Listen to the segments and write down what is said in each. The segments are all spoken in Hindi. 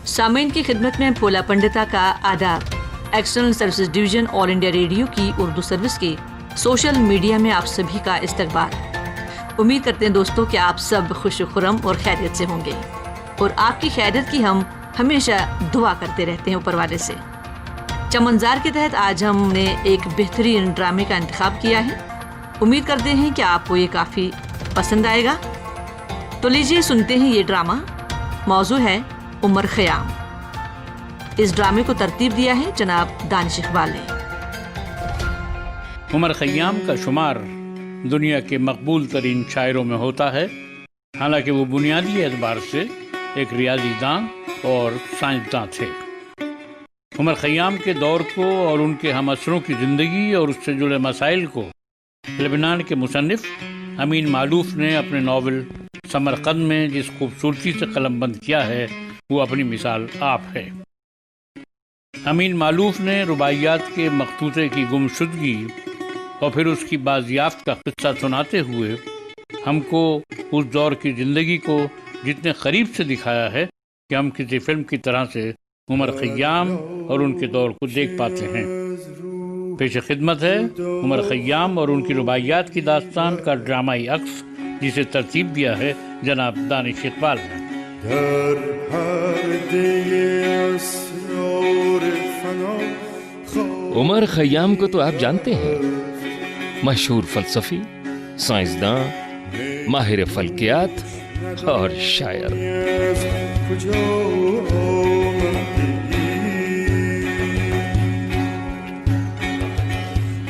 सामीन की खिदमत में भोला पंडिता का आदाब। External services division all India radio की उर्दू सर्विस के सोशल मीडिया में आप सभी का इस्तकबाल। उम्मीद करते हैं दोस्तों कि आप सब खुश खुरम और खैरियत से होंगे और आपकी खैरियत की हम हमेशा दुआ करते रहते हैं ऊपर वाले से। चमनजार के तहत आज हमने एक बेहतरीन ड्रामे का इंतखाब किया है। उम्मीद करते हैं कि आपको ये काफ़ी पसंद आएगा। तो लीजिए सुनते हैं ये ड्रामा। मौजू है उमर खयाम। इस ड्रामे को तरतीब दिया है जनाब दानिश इकबाल ने। उमर खयाम का शुमार दुनिया के मकबूल तरीन शायरों में होता है। हालांकि वो बुनियादी एतबार से एक रियाजीदान और साइंसदान थे। उमर खयाम के दौर को और उनके हमअसरों की ज़िंदगी और उससे जुड़े मसाइल को लेबनान के मुसन्निफ अमीन मालूफ ने अपने नावल समरकंद में जिस खूबसूरती से कलमबंद किया है वो अपनी मिसाल आप है। अमीन मालूफ ने रुबाइयात के मखतूते की गुमशुदगी और फिर उसकी बाजियाफ्त का किस्सा सुनाते हुए हमको उस दौर की ज़िंदगी को जितने करीब से दिखाया है कि हम किसी फिल्म की तरह से उमर खयाम और उनके दौर को देख पाते हैं। पेश खिदमत है उमर खयाम और उनकी रुबाइयात की दास्तान का ड्रामाई अक्स, जिसे तरतीब दिया है जनाब दानिश इकबाल ने। उमर खयाम को तो आप जानते हैं, मशहूर फलसफी, साइंसदान, माहिर फल्कियात और शायर।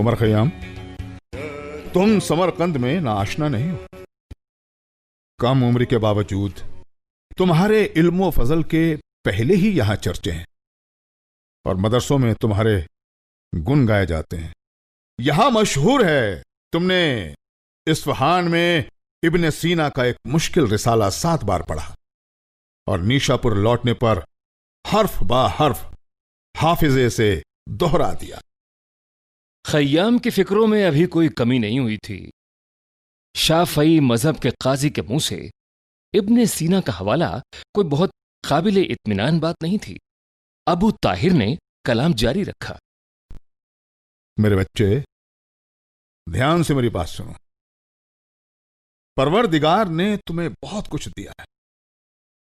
उमर खयाम, तुम समरकंद में नाआशना नहीं हो। कम उम्र के बावजूद तुम्हारे इल्मो फजल के पहले ही यहां चर्चे हैं और मदरसों में तुम्हारे गुण गाए जाते हैं। यहां मशहूर है तुमने इस्फहान में इब्ने सीना का एक मुश्किल रिसाला 7 बार पढ़ा और नीशापुर लौटने पर हर्फ बा हर्फ हाफिजे से दोहरा दिया। खयाम की फिक्रों में अभी कोई कमी नहीं हुई थी। शाफई मजहब के काजी के मुंह से इब्ने सीना का हवाला कोई बहुत काबिले इत्मीनान बात नहीं थी। अबू ताहिर ने कलाम जारी रखा। मेरे बच्चे, ध्यान से मेरी बात सुनो। परवरदिगार ने तुम्हें बहुत कुछ दिया है।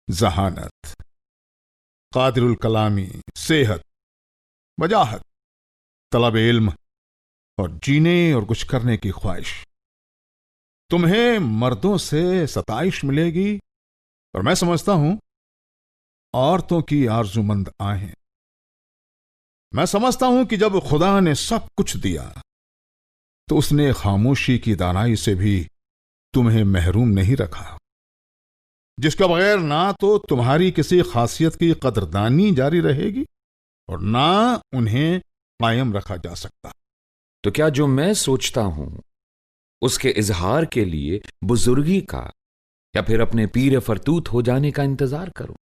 जहानत, कादिरुल कलामी, सेहत, वजाहत, तलब इल्म और जीने और कुछ करने की ख्वाहिश। तुम्हें मर्दों से सताइश मिलेगी और मैं समझता हूं औरतों की आरजुमंद आहें। मैं समझता हूं कि जब खुदा ने सब कुछ दिया तो उसने खामोशी की दानाई से भी तुम्हें महरूम नहीं रखा, जिसके बगैर ना तो तुम्हारी किसी खासियत की कदरदानी जारी रहेगी और ना उन्हें कायम रखा जा सकता। तो क्या जो मैं सोचता हूं उसके इजहार के लिए बुजुर्गी का या फिर अपने पीर फरतूत हो जाने का इंतजार करूं?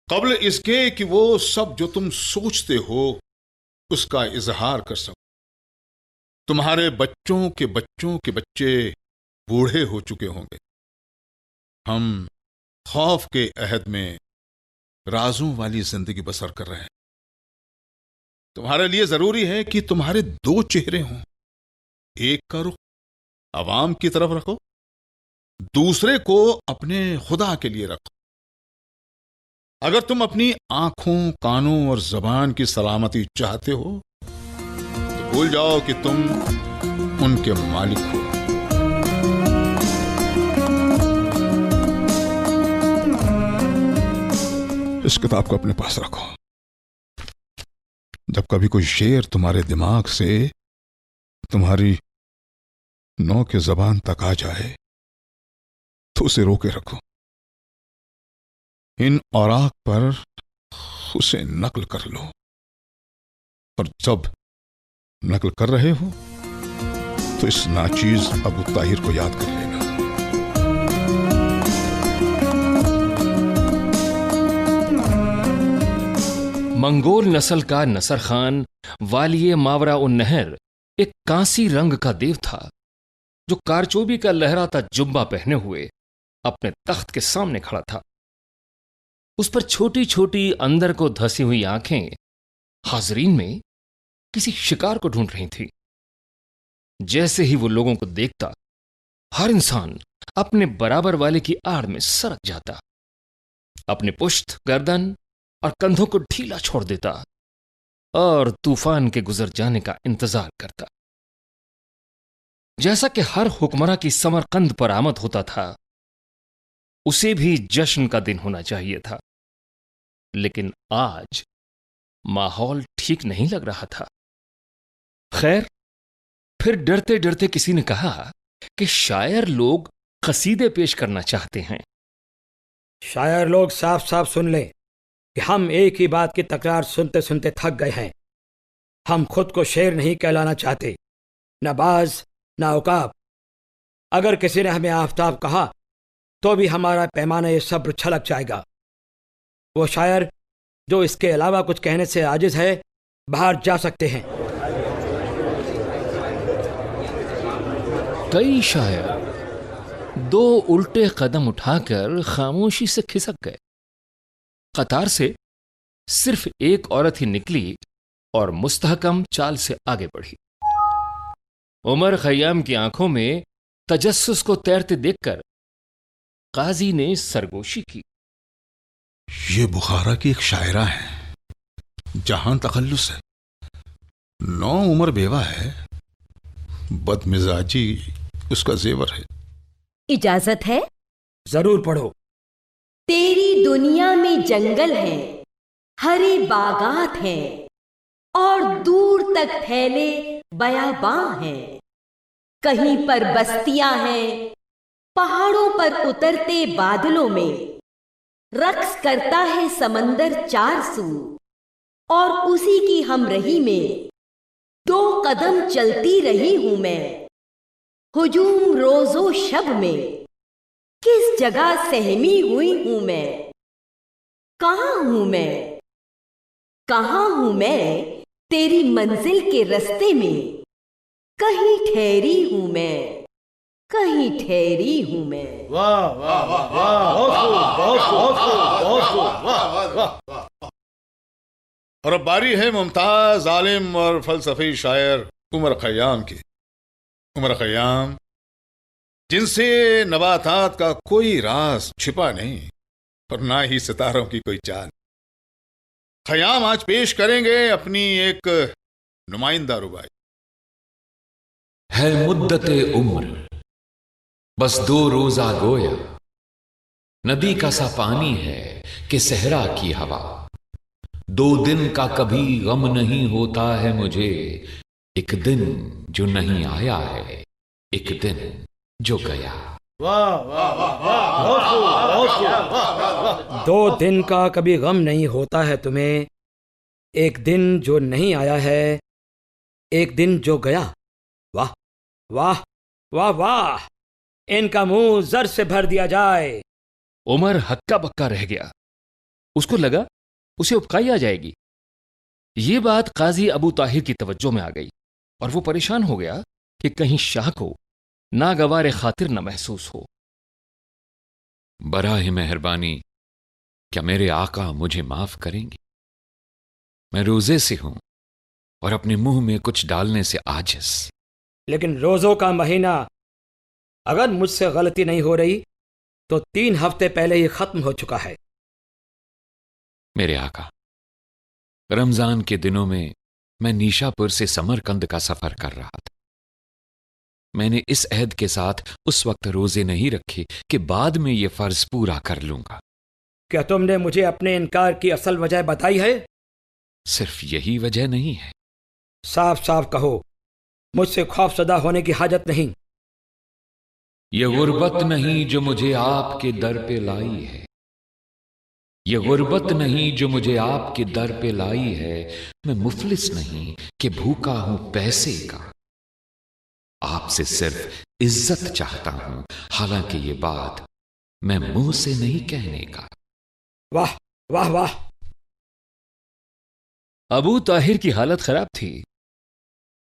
कब्ल इसके कि वो सब जो तुम सोचते हो उसका इजहार कर सको। तुम्हारे बच्चों के बच्चों के बच्चे बूढ़े हो चुके होंगे। हम खौफ के अहद में राजों वाली जिंदगी बसर कर रहे हैं। तुम्हारे लिए जरूरी है कि तुम्हारे 2 चेहरे हों। एक का रुख अवाम की तरफ रखो, दूसरे को अपने खुदा के लिए रखो। अगर तुम अपनी आंखों, कानों और जबान की सलामती चाहते हो तो भूल जाओ कि तुम उनके मालिक हो। इस किताब को अपने पास रखो। जब कभी कोई शेर तुम्हारे दिमाग से तुम्हारी नौ के जबान तक आ जाए तो उसे रोके रखो। इन औराक पर उसे नकल कर लो और जब नकल कर रहे हो तो इस नाचीज अबू ताहिर को याद कर लेना। मंगोल नस्ल का नसर खान वालिये मावरा उन नहर एक कांसी रंग का देव था जो कारचोबी का लहराता जुब्बा पहने हुए अपने तख्त के सामने खड़ा था। उस पर छोटी छोटी अंदर को धसी हुई आंखें हाजरीन में किसी शिकार को ढूंढ रही थी। जैसे ही वो लोगों को देखता, हर इंसान अपने बराबर वाले की आड़ में सरक जाता, अपने पुश्त, गर्दन और कंधों को ढीला छोड़ देता और तूफान के गुजर जाने का इंतजार करता। जैसा कि हर हुक्मरां की समरकंद पर आमद होता था, उसे भी जश्न का दिन होना चाहिए था। लेकिन आज माहौल ठीक नहीं लग रहा था। खैर, फिर डरते डरते किसी ने कहा कि शायर लोग कसीदे पेश करना चाहते हैं। शायर लोग साफ साफ सुन लें कि हम एक ही बात की तकरार सुनते सुनते थक गए हैं। हम खुद को शेर नहीं कहलाना चाहते, न बाज न औकाब। अगर किसी ने हमें आफताब कहा तो भी हमारा पैमाना ये सब्र छलक जाएगा। वो शायर जो इसके अलावा कुछ कहने से आजिज है, बाहर जा सकते हैं। कई शायर दो उल्टे कदम उठाकर खामोशी से खिसक गए। कतार से सिर्फ एक औरत ही निकली और मुस्तहकम चाल से आगे बढ़ी। उमर खयाम की आंखों में तजस्सुस को तैरते देखकर काजी ने सरगोशी की। ये बुखारा की एक शायरा है, जहां तखल्लुस है, 9 उम्र बेवा है, बदमिजाजी उसका जेवर है। इजाजत है? जरूर पढ़ो। तेरी दुनिया में जंगल है, हरे बागात हैं और दूर तक फैले बयाबां हैं। कहीं पर बस्तियां हैं, पहाड़ों पर उतरते बादलों में रक्स करता है समंदर 4 सू, और उसी की हमरही में 2 कदम चलती रही हूं मैं। हुजूम रोजो शब में किस जगह सहमी हुई हूं मैं। कहां हूं मैं, कहां हूं मैं तेरी मंजिल के रस्ते में। कहीं ठहरी हूं मैं, कहीं ठहरी हूं मैं। वाह वाह वाह वाह, और अब बारी है मुमताज आलिम और फलसफी शायर उमर खयाम की। उमर खयाम, जिनसे नबातात का कोई राज छिपा नहीं और ना ही सितारों की कोई चाल। खयाम आज पेश करेंगे अपनी एक नुमाइंदा रुबाई। है मुद्दते उम्र बस 2 रोजा गोया, नदी का सा पानी है कि सहरा की हवा। 2 दिन का कभी गम नहीं होता है मुझे, एक दिन जो नहीं आया है, एक दिन जो गया। 2 दिन का कभी गम नहीं होता है तुम्हें, एक दिन जो नहीं आया है, एक दिन जो गया। वाह वाह वाह वाह, इनका मुंह जर से भर दिया जाए। उमर हक्का बक्का रह गया। उसको लगा उसे उपकाई आ जाएगी। ये बात काजी अबू ताहिर की तवज्जो में आ गई और वो परेशान हो गया कि कहीं शाह को नागवार खातिर न महसूस हो। बराह मेहरबानी, क्या मेरे आका मुझे माफ करेंगे? मैं रोजे से हूं और अपने मुंह में कुछ डालने से आजिज। लेकिन रोजों का महीना, अगर मुझसे गलती नहीं हो रही तो 3 हफ्ते पहले ही खत्म हो चुका है। मेरे आका, रमजान के दिनों में मैं नीशापुर से समरकंद का सफर कर रहा था। मैंने इस अहद के साथ उस वक्त रोजे नहीं रखे कि बाद में यह फर्ज पूरा कर लूंगा। क्या तुमने मुझे अपने इनकार की असल वजह बताई है? सिर्फ यही वजह नहीं है। साफ साफ कहो, मुझसे खौफजदा होने की हाजत नहीं। यह गुर्बत नहीं जो मुझे आपके दर पे लाई है, यह गुर्बत नहीं जो मुझे आपके दर पे लाई है। मैं मुफलिस नहीं कि भूखा हूं पैसे का, आपसे सिर्फ इज्जत चाहता हूं, हालांकि ये बात मैं मुंह से नहीं कहने का। वाह वाह वाह, अबू ताहिर की हालत खराब थी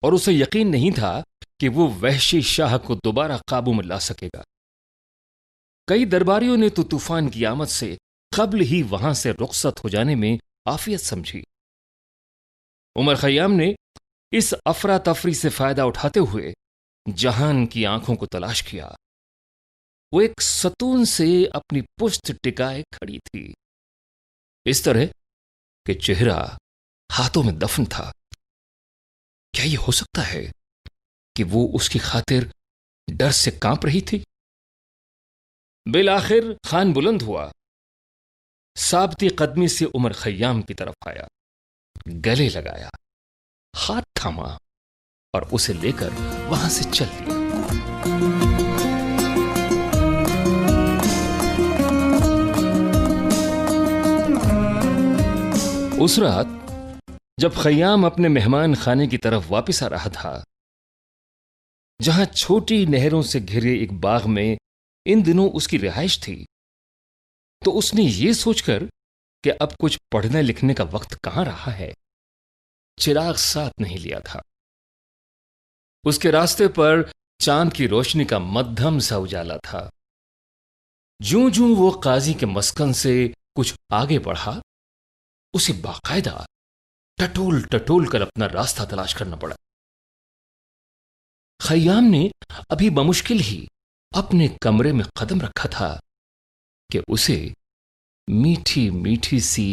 और उसे यकीन नहीं था कि वो वहशी शाह को दोबारा काबू में ला सकेगा। कई दरबारियों ने तो तूफान की आमद से कब्ल ही वहां से रुखसत हो जाने में आफियत समझी। उमर खयाम ने इस अफरा तफरी से फायदा उठाते हुए जहान की आंखों को तलाश किया। वो एक सतून से अपनी पुश्त टिकाए खड़ी थी, इस तरह कि चेहरा हाथों में दफन था। क्या यह हो सकता है कि वो उसकी खातिर डर से कांप रही थी? बिलाखिर खान बुलंद हुआ, साबती कदमी से उमर खयाम की तरफ आया, गले लगाया, हाथ थामा और उसे लेकर वहां से चल दिया। उस रात जब खयाम अपने मेहमान खाने की तरफ वापस आ रहा था, जहां छोटी नहरों से घिरे एक बाग में इन दिनों उसकी रिहाइश थी, तो उसने ये सोचकर कि अब कुछ पढ़ने लिखने का वक्त कहां रहा है, चिराग साथ नहीं लिया था। उसके रास्ते पर चांद की रोशनी का मध्यम सा उजाला था। ज्यों ज्यों वो काजी के मस्कन से कुछ आगे बढ़ा, उसे बाकायदा टटोल टटोल कर अपना रास्ता तलाश करना पड़ा। खयाम ने अभी बमुश्किल ही अपने कमरे में कदम रखा था कि उसे मीठी मीठी सी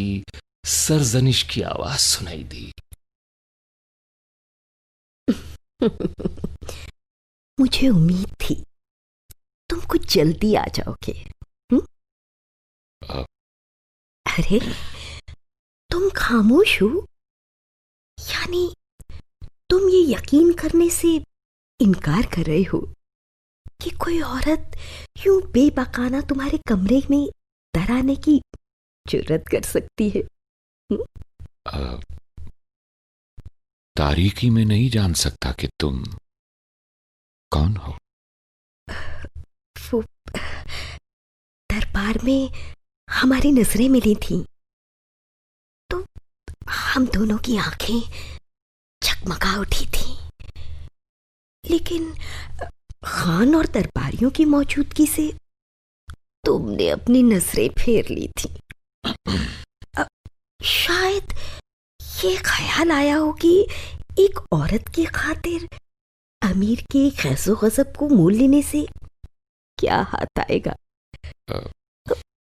सरजनिश की आवाज सुनाई दी। मुझे उम्मीद थी तुम कुछ जल्दी आ जाओगे। अरे तुम खामोश हो, यानी तुम ये यकीन करने से इनकार कर रहे हो कि कोई औरत यूं बेबाकाना तुम्हारे कमरे में दर आने की जुर्रत कर सकती है? तारीकी में नहीं जान सकता कि तुम कौन हो। वो दरबार में हमारी नजरें मिली थी तो हम दोनों की आंखें चकमका उठी थी, लेकिन खान और दरबारियों की मौजूदगी से तुमने अपनी नजरें फेर ली थी। शायद ये ख्याल आया हो कि एक औरत की खातिर अमीर के खैसो गजब को मोल लेने से क्या हाथ आएगा,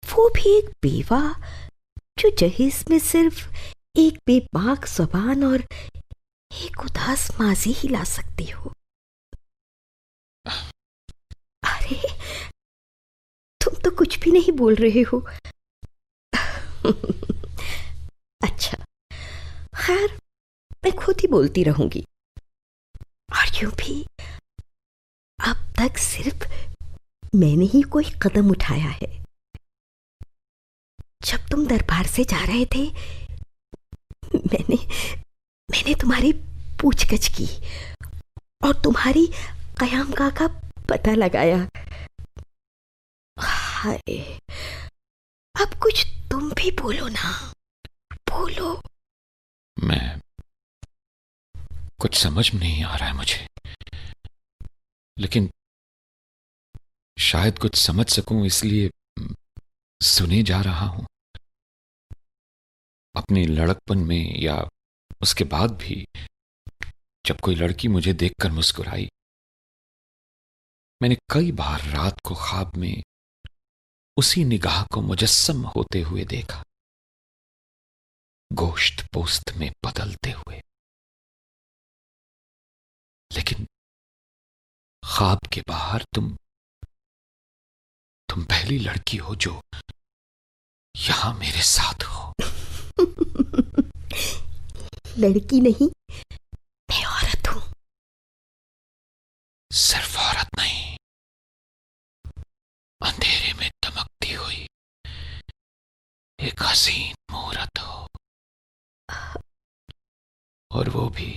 वो भी एक बेवा जो जहेज में सिर्फ एक बेबाक ज़बान और एक उदास माजी ही ला सकती हो। अरे तुम तो कुछ भी नहीं बोल रहे हो। अच्छा, खैर मैं खुद ही बोलती रहूंगी। और यूं भी अब तक सिर्फ मैंने ही कोई कदम उठाया है। जब तुम दरबार से जा रहे थे, मैंने तुम्हारी पूछगछ की और तुम्हारी कयामगाह का पता लगाया। हाय, अब कुछ तुम भी बोलो ना, बोलो। मैं कुछ समझ में नहीं आ रहा है मुझे, लेकिन शायद कुछ समझ सकूं इसलिए सुने जा रहा हूं। अपने लड़कपन में या उसके बाद भी जब कोई लड़की मुझे देखकर मुस्कुराई, मैंने कई बार रात को ख्वाब में उसी निगाह को मुजस्सम होते हुए देखा, गोश्त पोस्त में बदलते हुए। लेकिन ख्वाब के बाहर तुम पहली लड़की हो जो यहां मेरे साथ हो। लड़की नहीं, मैं औरत हूं। सिर्फ औरत नहीं, अंधेरे में दमकती हुई एक हसीन मूरत हो, और वो भी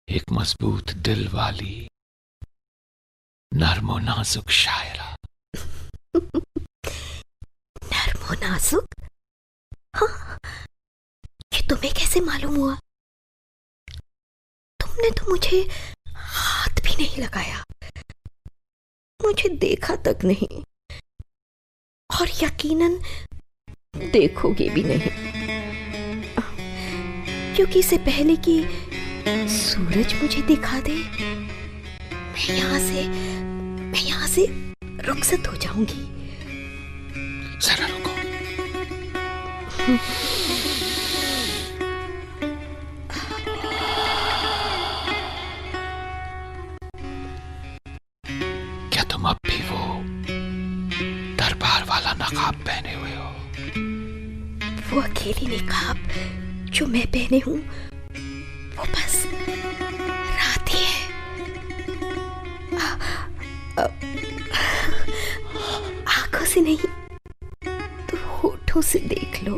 एक मजबूत दिल वाली नर्मो नाजुक शायरा। नर्मो नाजुक? हाँ, ये तुम्हें कैसे मालूम हुआ? तुमने तो मुझे हाथ भी नहीं लगाया, मुझे देखा तक नहीं, और यकीनन देखोगे भी नहीं, क्योंकि इससे पहले कि सूरज मुझे दिखा दे, मैं यहां से रुखसत हो जाऊंगी। जरा रुको। क्या तुम अब भी वो दरबार वाला नकाब पहने हुए हो? वो अकेली निकाब जो मैं पहने हूं, वो बस रात ही है। आंखों से नहीं तो होठों से देख लो।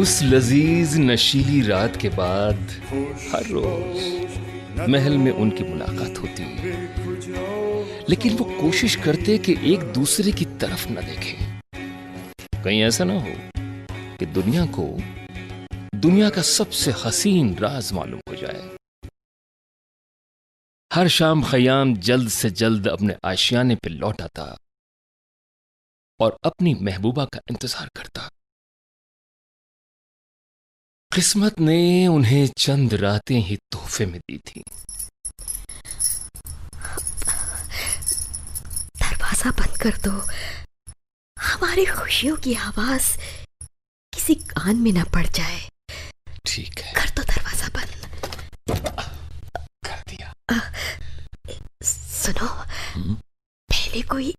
उस लजीज नशीली रात के बाद हर रोज महल में उनकी मुलाकात होती, लेकिन वो कोशिश करते कि एक दूसरे की तरफ न देखें। कहीं ऐसा ना हो कि दुनिया को दुनिया का सबसे हसीन राज मालूम हो जाए। हर शाम खयाम जल्द से जल्द अपने आशियाने पे लौट आता और अपनी महबूबा का इंतजार करता। किस्मत ने उन्हें चंद रातें ही तोहफे में दी थी। दरवाजा बंद कर दो, हमारी खुशियों की आवाज किसी कान में ना पड़ जाए। ठीक है, कर दो दरवाजा बंद। कर दिया। सुनो, पहले कोई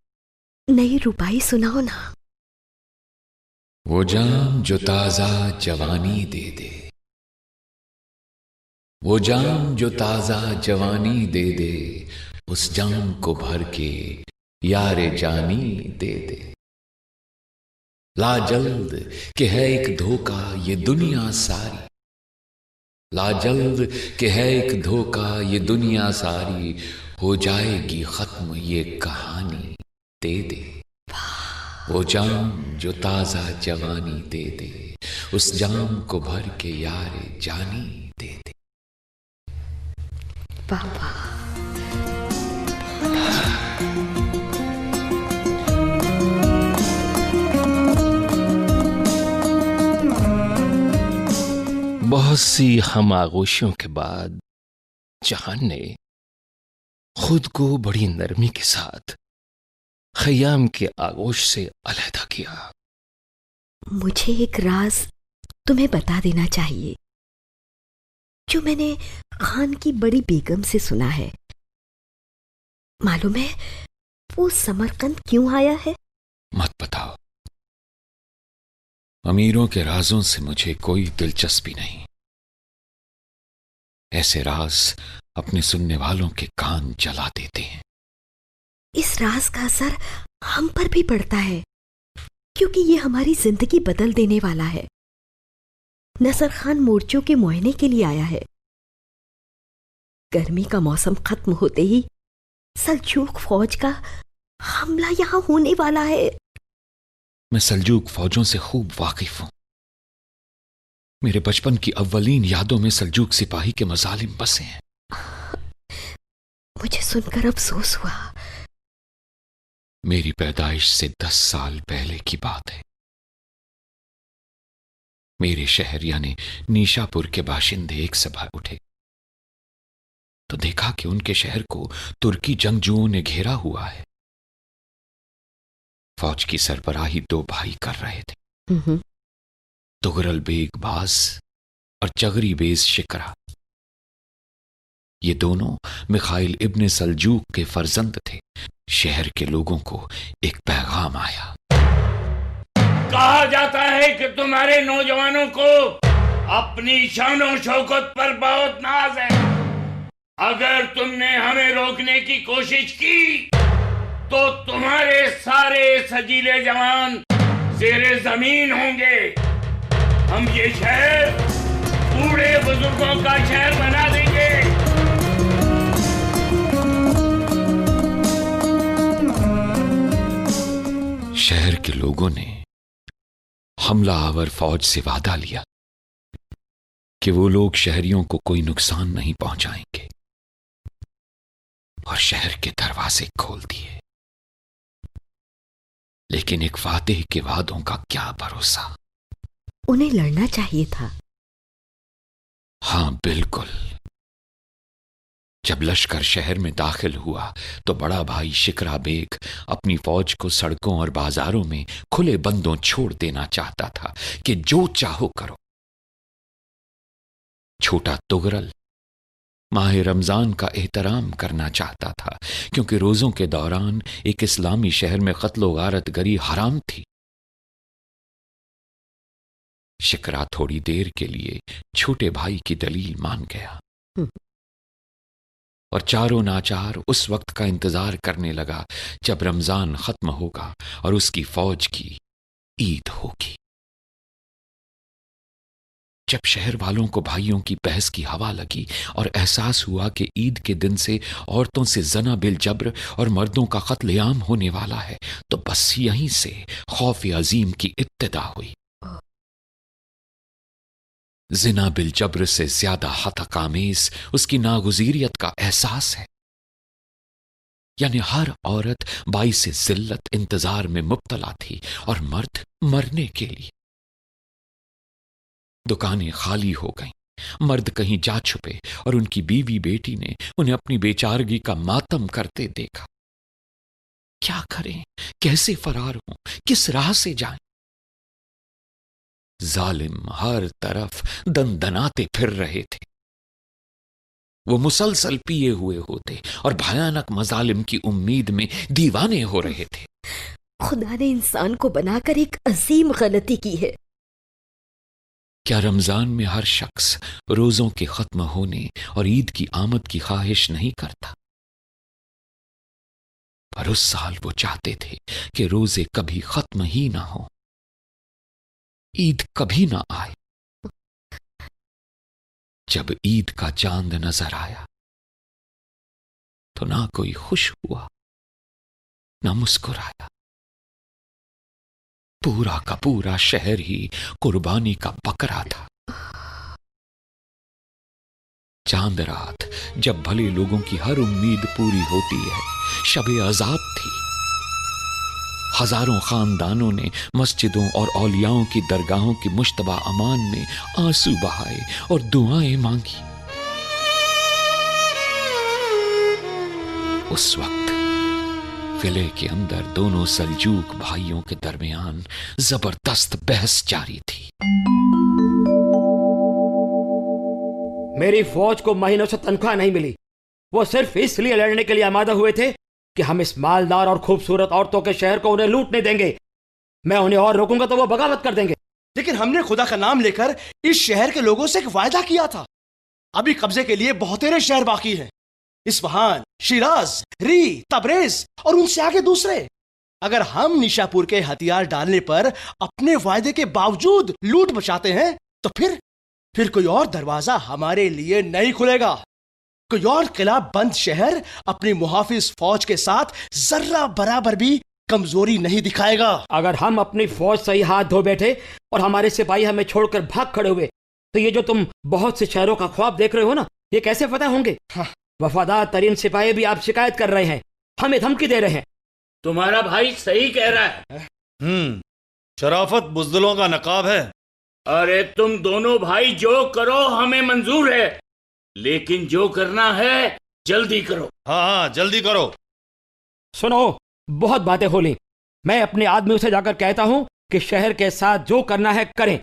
नई रुबाई सुनाओ ना। वो जाम जो ताजा जवानी दे दे, वो जाम जो ताजा जवानी दे दे, उस जाम को भर के यारे जानी दे दे। ला जल्द के है एक धोखा ये दुनिया सारी, ला जल्द के है एक धोखा ये दुनिया सारी, हो जाएगी खत्म ये कहानी दे दे। वो जाम जो ताजा जवानी दे दे, उस जाम को भर के यारे जानी दे दे। बाबा बहुत सी हम आगोशियों के बाद जहान ने खुद को बड़ी नरमी के साथ खयाम के आगोश से अलहदा किया। मुझे एक राज तुम्हें बता देना चाहिए, जो मैंने खान की बड़ी बेगम से सुना है। मालूम है वो समरकंद क्यों आया है? मत बताओ, अमीरों के राजों से मुझे कोई दिलचस्पी नहीं। ऐसे राज अपने सुनने वालों के कान जला देते हैं। इस राज का असर हम पर भी पड़ता है, क्योंकि ये हमारी जिंदगी बदल देने वाला है। नसर खान मोर्चों के मुआयने के लिए आया है। गर्मी का मौसम खत्म होते ही सल्जूक फौज का हमला यहां होने वाला है। मैं सल्जूक फौजों से खूब वाकिफ हूं। मेरे बचपन की अव्वलीन यादों में सल्जूक सिपाही के मजालिम बसे हैं। मुझे सुनकर अफसोस हुआ। मेरी पैदाइश से 10 साल पहले की बात है। मेरे शहर यानी नीशापुर के बाशिंदे एक सभा उठे तो देखा कि उनके शहर को तुर्की जंगजुओं ने घेरा हुआ है। फौज की सरबराही 2 भाई कर रहे थे, तुगरल बेग बास और चगरी बेज शिकरा। ये दोनों मिखाइल इब्ने सल्जूक के फर्जंद थे। शहर के लोगों को एक पैगाम आया। कहा जाता है कि तुम्हारे नौजवानों को अपनी शान शौकत पर बहुत नाज है। अगर तुमने हमें रोकने की कोशिश की तो तुम्हारे सारे सजीले जवान ज़ेरे जमीन होंगे। हम ये शहर बूढ़े बुजुर्गों का शहर बना देंगे। शहर के लोगों ने हमला आवर फौज से वादा लिया कि वो लोग शहरियों को कोई नुकसान नहीं पहुंचाएंगे और शहर के दरवाजे खोल दिए। लेकिन एक वादे के वादों का क्या भरोसा। उन्हें लड़ना चाहिए था। हां बिल्कुल। जब लश्कर शहर में दाखिल हुआ तो बड़ा भाई शिकरा बेग अपनी फौज को सड़कों और बाजारों में खुले बंदों छोड़ देना चाहता था कि जो चाहो करो। छोटा तुगरल माह रमजान का एहतराम करना चाहता था क्योंकि रोजों के दौरान एक इस्लामी शहर में कत्लो गारत गरी हराम थी। शिकरा थोड़ी देर के लिए छोटे भाई की दलील मान गया और चारों नाचार उस वक्त का इंतजार करने लगा जब रमजान खत्म होगा और उसकी फौज की ईद होगी। जब शहर वालों को भाइयों की बहस की हवा लगी और एहसास हुआ कि ईद के दिन से औरतों से जना बिल जब्र और मर्दों का कत्लेआम होने वाला है, तो बस यहीं से खौफ अजीम की इब्तिदा हुई। जिना बिल जब्र से ज्यादा हतकामेज उसकी नागुजीरियत का एहसास है। यानी हर औरत बाइस जिल्लत इंतजार में मुब्तला थी और मर्द मरने के लिए। दुकानें खाली हो गईं, मर्द कहीं जा छुपे और उनकी बीवी बेटी ने उन्हें अपनी बेचारगी का मातम करते देखा। क्या करें, कैसे फरार हों, किस राह से जाएं? जालिम हर तरफ दनदनाते फिर रहे थे। वो मुसलसल पिए हुए होते और भयानक मजालिम की उम्मीद में दीवाने हो रहे थे। खुदा ने इंसान को बनाकर एक अजीम गलती की है। क्या रमजान में हर शख्स रोजों के खत्म होने और ईद की आमद की ख्वाहिश नहीं करता? पर उस साल वो चाहते थे कि रोजे कभी खत्म ही ना हो, ईद कभी ना आए। जब ईद का चांद नजर आया तो ना कोई खुश हुआ ना मुस्कुराया। पूरा का पूरा शहर ही कुर्बानी का बकरा था। चांद रात जब भले लोगों की हर उम्मीद पूरी होती है, शबे अजाब थी। हजारों खानदानों ने मस्जिदों और औलियाओं की दरगाहों की मुश्तबा अमान में आंसू बहाए और दुआएं मांगी। उस वक्त किले के अंदर दोनों सल्जूक भाइयों के दरमियान जबरदस्त बहस जारी थी। मेरी फौज को महीनों से तनख्वाह नहीं मिली। वो सिर्फ इसलिए लड़ने के लिए आमादा हुए थे कि हम इस मालदार और खूबसूरत औरतों के शहर को उन्हें लूटने देंगे। मैं उन्हें और रोकूंगा तो वो बगावत कर देंगे। लेकिन हमने खुदा का नाम लेकर इस शहर के लोगों से एक वायदा किया था। अभी कब्जे के लिए बहुतेरे शहर बाकी हैं। इस्फहान, शिराज, री, तबरेज और उनसे आगे दूसरे। अगर हम निशापुर के हथियार डालने पर अपने वायदे के बावजूद लूट बचाते हैं तो फिर कोई और दरवाजा हमारे लिए नहीं खुलेगा। कोई और किला बंद शहर अपनी मुहाफिज फौज के साथ जर्रा बराबर भी कमजोरी नहीं दिखाएगा। अगर हम अपनी फौज से ही हाथ धो बैठे और हमारे सिपाही हमें छोड़कर भाग खड़े हुए तो ये जो तुम बहुत से शहरों का ख्वाब देख रहे हो ना, ये कैसे फतह होंगे? वफादार तरीन सिपाही भी आप शिकायत कर रहे हैं, हमें धमकी दे रहे हैं। तुम्हारा भाई सही कह रहा है। शराफत बुज़दिलों का नकाब है। अरे तुम दोनों भाई जो करो हमें मंजूर है, लेकिन जो करना है जल्दी करो। हाँ जल्दी करो। सुनो, बहुत बातें हो ली। मैं अपने आदमियों से जाकर कहता हूं कि शहर के साथ जो करना है करें।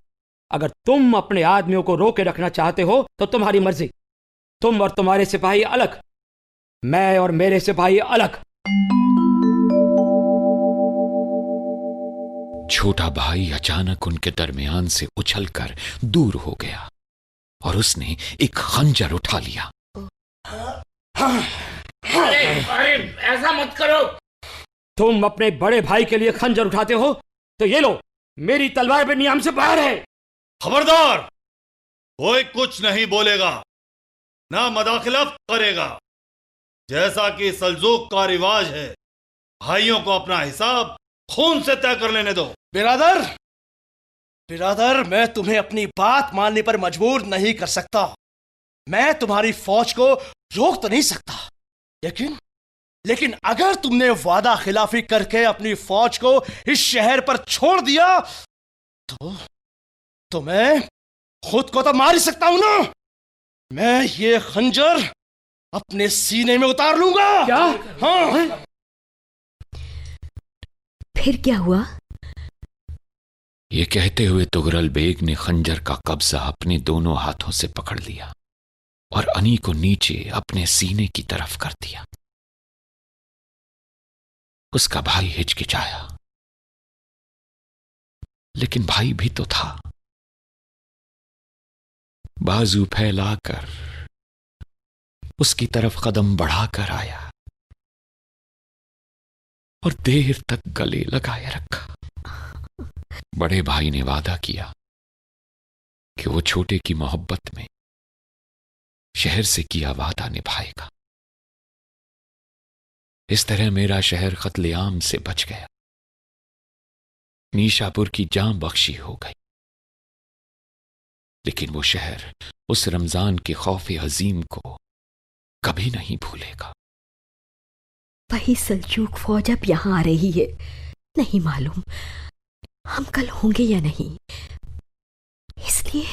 अगर तुम अपने आदमियों को रोके रखना चाहते हो तो तुम्हारी मर्जी। तुम और तुम्हारे सिपाही अलग, मैं और मेरे सिपाही अलग। छोटा भाई अचानक उनके दरमियान से उछलकर दूर हो गया और उसने एक खंजर उठा लिया। अरे ऐसा मत करो। तुम अपने बड़े भाई के लिए खंजर उठाते हो तो ये लो, मेरी तलवार भी नियम से बाहर है। खबरदार, कोई कुछ नहीं बोलेगा, ना मदाखिलत करेगा। जैसा कि सल्जूक का रिवाज है, भाइयों को अपना हिसाब खून से तय कर लेने दो। बिरादर, मैं तुम्हें अपनी बात मानने पर मजबूर नहीं कर सकता। मैं तुम्हारी फौज को रोक तो नहीं सकता, लेकिन अगर तुमने वादा खिलाफी करके अपनी फौज को इस शहर पर छोड़ दिया तो मैं खुद को तो मार ही सकता हूं ना। मैं ये खंजर अपने सीने में उतार लूंगा। क्या? हाँ। फिर क्या हुआ? ये कहते हुए तुगरल बेग ने खंजर का कब्जा अपने दोनों हाथों से पकड़ लिया और अनी को नीचे अपने सीने की तरफ कर दिया। उसका भाई हिचकिचाया, लेकिन भाई भी तो था। बाजू फैलाकर उसकी तरफ कदम बढ़ाकर आया और देर तक गले लगाए रखा। बड़े भाई ने वादा किया कि वो छोटे की मोहब्बत में शहर से किया वादा निभाएगा। इस तरह मेरा शहर कत्लेआम से बच गया। नीशापुर की जान बख्शी हो गई, लेकिन वो शहर उस रमजान के खौफ अजीम को कभी नहीं भूलेगा। वही सल्जूक फौज अब यहां आ रही है। नहीं मालूम हम कल होंगे या नहीं, इसलिए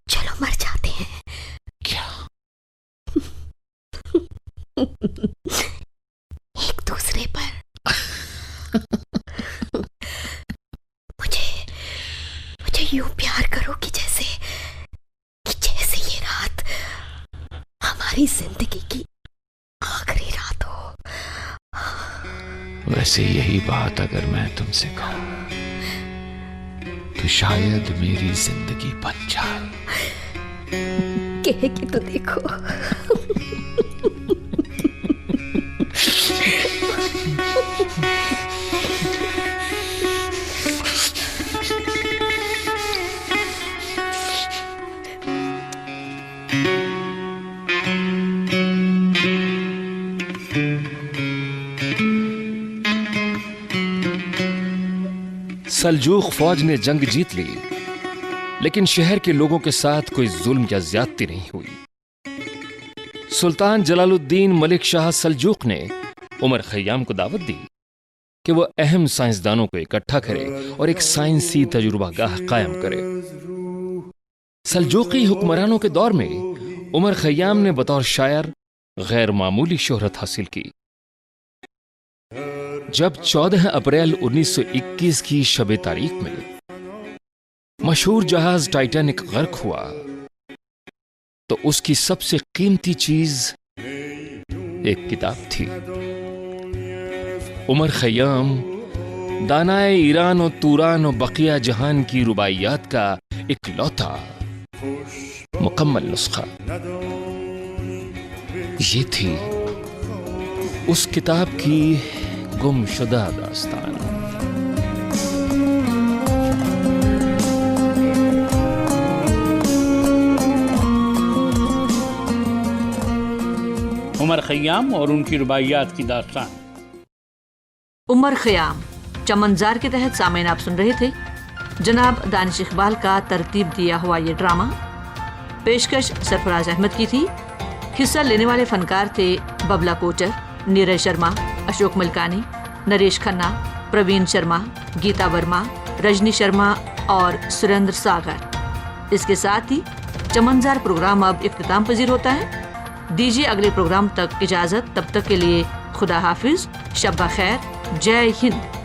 चलो मर जाते हैं। क्या? एक दूसरे पर। मुझे यूं प्यार करो कि जैसे ये रात हमारी जिंदगी की आखिरी रात हो। वैसे यही बात अगर मैं तुमसे कहूं तो शायद मेरी जिंदगी बन जाए। कह के तो देखो। सल्जूक फौज ने जंग जीत ली, लेकिन शहर के लोगों के साथ कोई जुल्म या ज्यादती नहीं हुई। सुल्तान जलालुद्दीन मलिक शाह सल्जूक ने उमर खय्याम को दावत दी कि वह अहम साइंसदानों को इकट्ठा करे और एक साइंसी तजुर्बागाह कायम करे। सल्जूकी हुक्मरानों के दौर में उमर खय्याम ने बतौर शायर गैर मामूली शोहरत हासिल की। जब 14 अप्रैल 1921 की शब तारीख में मशहूर जहाज टाइटैनिक गर्क हुआ तो उसकी सबसे कीमती चीज एक किताब थी। उमर खय्याम दानाए ईरान और तूरान और बकिया जहान की रुबाइयात का इकलौता मुकम्मल नुस्खा ये थी उस किताब की गुमशुदा दास्तान। उमर खय्याम और उनकी रुबाइयात की दास्तान। उमर खय्याम चमनजार के तहत सामईन आप सुन रहे थे जनाब दानिश इकबाल का तरतीब दिया हुआ ये ड्रामा। पेशकश सरफराज अहमद की थी। हिस्सा लेने वाले फनकार थे बबला कोचर, नीरज शर्मा, अशोक मलकानी, नरेश खन्ना, प्रवीण शर्मा, गीता वर्मा, रजनी शर्मा और सुरेंद्र सागर। इसके साथ ही चमनजार प्रोग्राम अब इख्तिताम पजीर होता है। दीजिए अगले प्रोग्राम तक इजाजत। तब तक के लिए खुदा हाफिज, शब खैर, जय हिंद।